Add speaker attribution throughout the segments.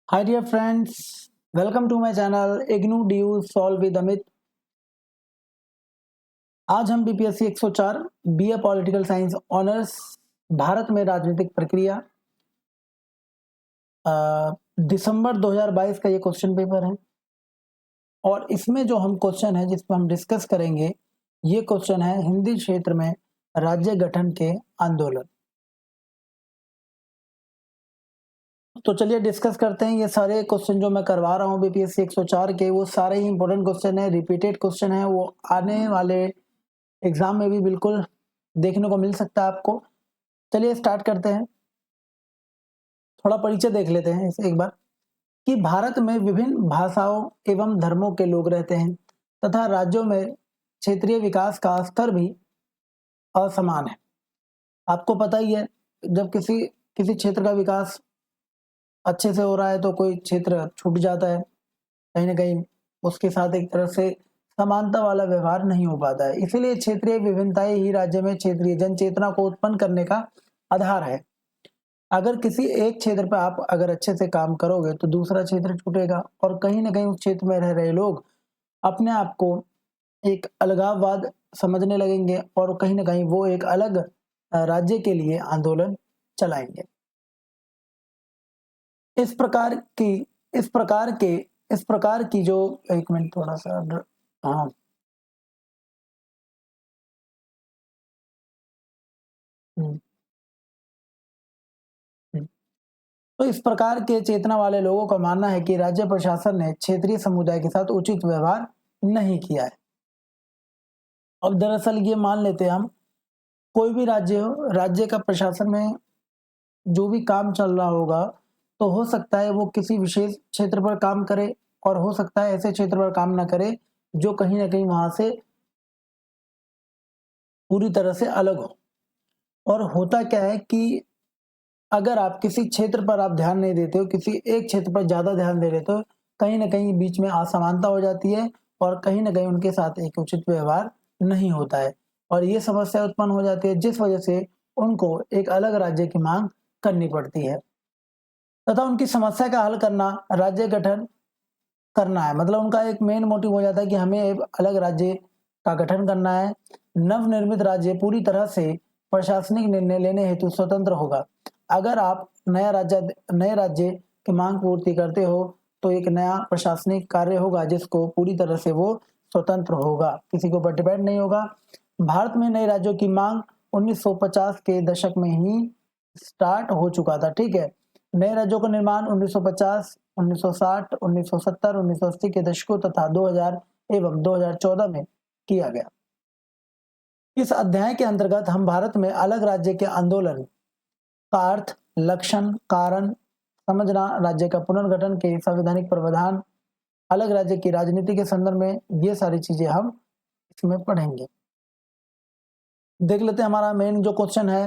Speaker 1: Hi dear friends, welcome to my channel IGNOU due solve with Amit. आज हम BPSC 104 BA political science honours Bharat में राजनीतिक प्रक्रिया दिसंबर 2022 का ये क्वेश्चन पेपर है और इसमें जो हम क्वेश्चन है जिसमें हम डिस्कस करेंगे ये क्वेश्चन है हिंदी क्षेत्र में राज्य गठन के आंदोलन। तो चलिए डिस्कस करते हैं। ये सारे क्वेश्चन जो मैं करवा रहा हूँ बीपीएससी 104 के वो सारे ही इंपॉर्टेंट क्वेश्चन है, रिपीटेड क्वेश्चन है, वो आने वाले एग्जाम में भी बिल्कुल देखने को मिल सकता है आपको। चलिए स्टार्ट करते हैं। थोड़ा परिचय देख लेते हैं इसे एक बार कि भारत में विभिन्न भाषाओं एवं धर्मों के लोग रहते हैं तथा राज्यों में क्षेत्रीय विकास का स्तर भी असमान है। आपको पता ही है, जब किसी किसी क्षेत्र का विकास अच्छे से हो रहा है तो कोई क्षेत्र छूट जाता है, कहीं ना कहीं उसके साथ एक तरह से समानता वाला व्यवहार नहीं हो पाता है। इसीलिए क्षेत्रीय विभिन्नताएं ही राज्य में क्षेत्रीय जन चेतना को उत्पन्न करने का आधार है। अगर किसी एक क्षेत्र पर आप अगर अच्छे से काम करोगे तो दूसरा क्षेत्र छूटेगा और कहीं ना कहीं उस क्षेत्र में रह रहे लोग अपने आप को एक अलगाववाद समझने लगेंगे और कहीं ना कहीं वो एक अलग राज्य के लिए आंदोलन चलाएंगे। इस प्रकार की इस प्रकार के इस प्रकार की जो एक मिनट थोड़ा सा हाँ हम्म, हम्म। तो इस प्रकार के चेतना वाले लोगों का मानना है कि राज्य प्रशासन ने क्षेत्रीय समुदाय के साथ उचित व्यवहार नहीं किया है। अब दरअसल ये मान लेते हैं हम, कोई भी राज्य हो, राज्य का प्रशासन में जो भी काम चल रहा होगा तो हो सकता है वो किसी विशेष क्षेत्र पर काम करे और हो सकता है ऐसे क्षेत्र पर काम ना करे जो कहीं ना कहीं वहां से पूरी तरह से अलग हो। और होता क्या है कि अगर आप किसी क्षेत्र पर आप ध्यान नहीं देते हो, किसी एक क्षेत्र पर ज्यादा ध्यान दे लेते हो, कहीं ना कहीं बीच में असमानता हो जाती है और कहीं ना कहीं उनके साथ एक उचित व्यवहार नहीं होता है और ये समस्या उत्पन्न हो जाती है जिस वजह से उनको एक अलग राज्य की मांग करनी पड़ती है तथा उनकी समस्या का हल करना राज्य गठन करना है। मतलब उनका एक मेन मोटिव हो जाता है कि हमें एक अलग राज्य का गठन करना है। नवनिर्मित राज्य पूरी तरह से प्रशासनिक निर्णय लेने हेतु स्वतंत्र होगा। अगर आप नए राज्य की मांग पूर्ति करते हो तो एक नया प्रशासनिक कार्य होगा जिसको पूरी तरह से वो स्वतंत्र होगा, किसी के ऊपर डिपेंड नहीं होगा। भारत में नए राज्यों की मांग 1950 के दशक में ही स्टार्ट हो चुका था। ठीक है, नए राज्यों का निर्माण 1950, 1960, 1970, 1980 के दशकों तथा 2000 एवं 2014 में किया गया। इस अध्याय के अंतर्गत हम भारत में अलग राज्य के आंदोलन का अर्थ, लक्षण, कारण समझना, राज्य का पुनर्गठन के संवैधानिक प्रावधान, अलग राज्य की राजनीति के संदर्भ में ये सारी चीजें हम इसमें पढ़ेंगे। देख लेते हैं हमारा मेन जो क्वेश्चन है,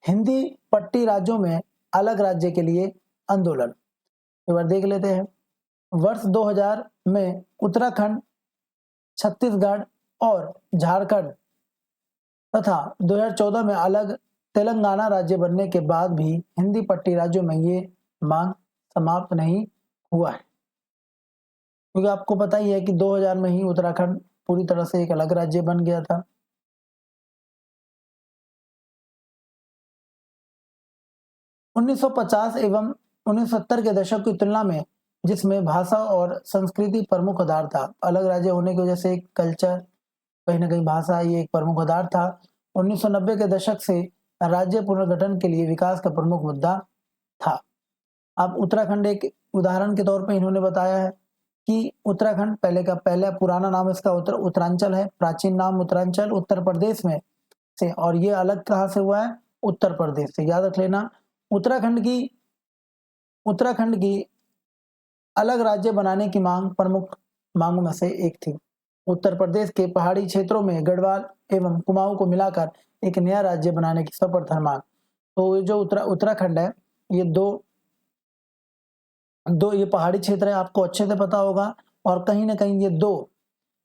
Speaker 1: हिंदी पट्टी राज्यों में अलग राज्य के लिए आंदोलन। एक बार देख लेते हैं। वर्ष 2000 में उत्तराखंड, छत्तीसगढ़ और झारखंड तथा 2014 में अलग तेलंगाना राज्य बनने के बाद भी हिंदी पट्टी राज्यों में ये मांग समाप्त नहीं हुआ है, क्योंकि आपको पता ही है कि 2000 में ही उत्तराखंड पूरी तरह से एक अलग राज्य बन गया था। 1950 एवं 1970 के दशक की तुलना में, जिसमें भाषा और संस्कृति प्रमुख आधार था, अलग राज्य होने की वजह से कल्चर, कहीं ना कहीं भाषा ये एक प्रमुख आधार था। 1990 के दशक से राज्य पुनर्गठन के लिए विकास का प्रमुख मुद्दा था। अब उत्तराखंड एक उदाहरण के तौर पर इन्होंने बताया है कि उत्तराखंड पहला पुराना नाम इसका उत्तरांचल है, प्राचीन नाम उत्तरांचल उत्तर प्रदेश में से, और ये अलग कहाँ से हुआ है, उत्तर प्रदेश से। याद रख लेना, उत्तराखंड की उत्तराखंड की अलग राज्य बनाने की मांग प्रमुख मांगों में से एक थी। उत्तर प्रदेश के पहाड़ी क्षेत्रों में गढ़वाल एवं कुमाऊं को मिलाकर एक नया राज्य बनाने की सफल मांग। तो ये जो उत्तराखंड है, ये दो दो ये पहाड़ी क्षेत्र है, आपको अच्छे से पता होगा, और कहीं ना कहीं ये दो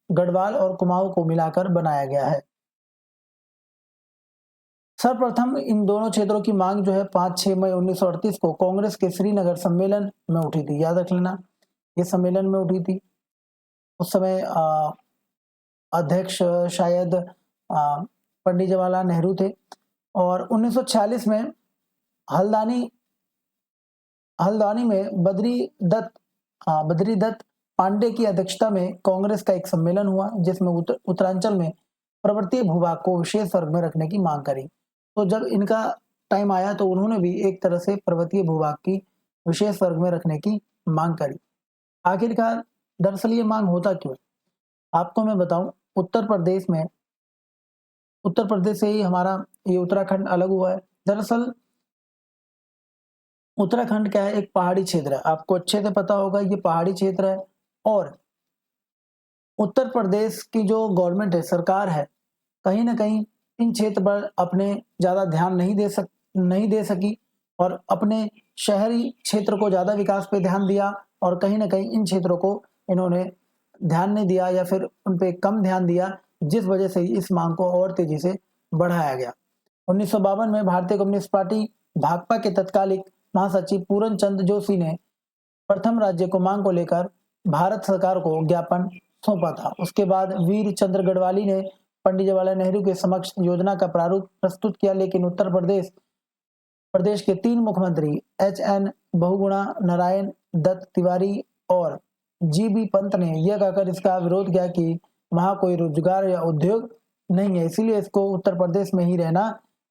Speaker 1: गढ़वाल और कुमाऊं को मिलाकर बनाया गया है। सर्वप्रथम इन दोनों क्षेत्रों की मांग जो है 5-6 मई 1938 को कांग्रेस के श्रीनगर सम्मेलन में उठी थी। याद रख लेना, ये सम्मेलन में उठी थी। उस समय अध्यक्ष शायद पंडित जवाहरलाल नेहरू थे और 1946 में हल्द्वानी में बद्री दत्त पांडे की अध्यक्षता में कांग्रेस का एक सम्मेलन हुआ जिसमें उत्तरांचल में पर्वतीय भूभाग को विशेष वर्ग में रखने की मांग करी। तो जब इनका टाइम आया तो उन्होंने भी एक तरह से पर्वतीय भूभाग की विशेष वर्ग में रखने की मांग करी। आखिरकार दरअसल ये मांग होता क्यों, आपको मैं बताऊं। उत्तर प्रदेश से ही हमारा ये उत्तराखंड अलग हुआ है। दरअसल उत्तराखंड क्या है, एक पहाड़ी क्षेत्र है, आपको अच्छे से पता होगा ये पहाड़ी क्षेत्र है। और उत्तर प्रदेश की जो गवर्नमेंट है, सरकार है, कहीं ना कहीं इन क्षेत्र पर अपने ज्यादा ध्यान नहीं दे सकी और अपने शहरी क्षेत्र को ज्यादा विकास पे ध्यान दिया और कहीं ना कहीं इन क्षेत्रों को इन्होंने ध्यान नहीं दिया या फिर उन पे कम ध्यान दिया, जिस वजह से इस मांग को और तेजी से बढ़ाया गया। 1952 में भारतीय कम्युनिस्ट पार्टी भाकपा के तत्कालिक महासचिव पूरन चंद जोशी ने प्रथम राज्य को मांग को लेकर भारत सरकार को ज्ञापन सौंपा था। उसके बाद वीर चंद्र गढ़वाली ने पंडित जवाहरलाल नेहरू के समक्ष योजना का प्रारूप प्रस्तुत किया, लेकिन उत्तर प्रदेश के 3 मुख्यमंत्री HN बहुगुणा, नारायण दत्त तिवारी और GB पंत ने यह कहकर इसका विरोध किया कि वहां कोई रोजगार या उद्योग नहीं है, इसीलिए इसको उत्तर प्रदेश में ही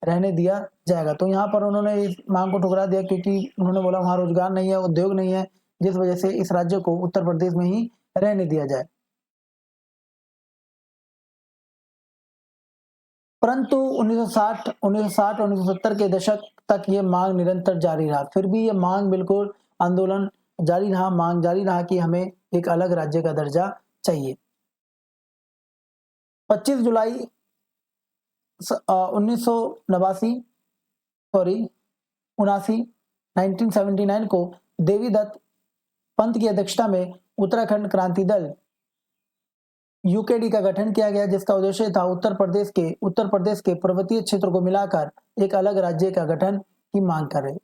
Speaker 1: रहने दिया जाएगा। तो यहाँ पर उन्होंने इस मांग को ठुकरा दिया क्योंकि उन्होंने बोला वहां रोजगार नहीं है, उद्योग नहीं है, जिस वजह से इस राज्य को उत्तर प्रदेश में ही रहने दिया जाए। परंतु 1960-1970 के दशक तक ये मांग निरंतर जारी रहा। फिर भी ये मांग बिल्कुल आंदोलन जारी रहा, मांग जारी रहा कि हमें एक अलग राज्य का दर्जा चाहिए। 25 जुलाई 1979 को देवी दत्त पंत की अध्यक्षता में उत्तराखंड क्रांति दल UKD का गठन किया गया, जिसका उद्देश्य था उत्तर प्रदेश के पर्वतीय क्षेत्र को मिलाकर एक अलग राज्य का गठन की मांग करे।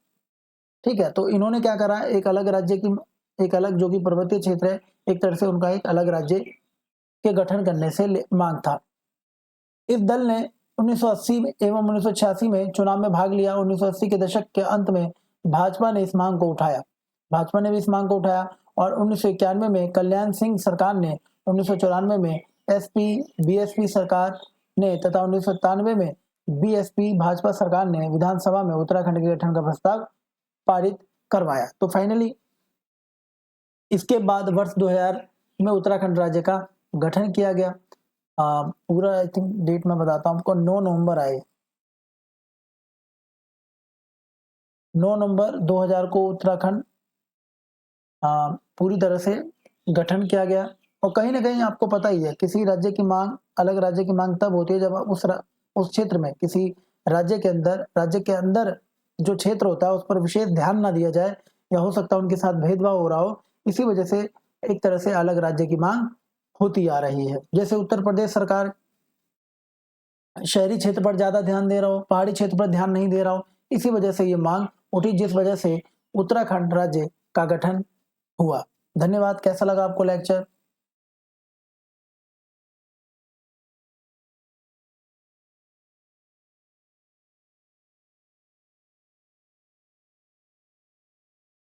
Speaker 1: ठीक है, तो इन्होंने क्या करा, एक अलग जो कि पर्वतीय क्षेत्र है, एक तरह से उनका एक अलग राज्य के गठन करने से मांग था। इस दल ने 1980 एवं 1986 में चुनाव में भाग लिया। 1980 के दशक के अंत में भाजपा ने भी इस मांग को उठाया और 1991 में कल्याण सिंह सरकार ने, 1994 में SP-BSP सरकार ने तथा 1997 में BSP भाजपा सरकार ने विधानसभा में उत्तराखंड के गठन का प्रस्ताव पारित करवाया। तो फाइनली इसके बाद वर्ष 2000 में उत्तराखंड राज्य का गठन किया गया। पूरा आई थिंक डेट में बताता हूं आपको, 9 नवंबर 2000 को उत्तराखंड पूरी तरह से गठन किया गया। और कहीं ना कहीं आपको पता ही है, किसी राज्य की मांग, अलग राज्य की मांग तब होती है जब उस क्षेत्र में किसी राज्य के अंदर जो क्षेत्र होता है उस पर विशेष ध्यान ना दिया जाए या हो सकता है उनके साथ भेदभाव हो रहा हो, इसी वजह से एक तरह से अलग राज्य की मांग होती आ रही है। जैसे उत्तर प्रदेश सरकार शहरी क्षेत्र पर ज्यादा ध्यान दे रहा हो, पहाड़ी क्षेत्र पर ध्यान नहीं दे रहा हो, इसी वजह से ये मांग उठी, जिस वजह से उत्तराखंड राज्य का गठन हुआ। धन्यवाद। कैसा लगा आपको लेक्चर?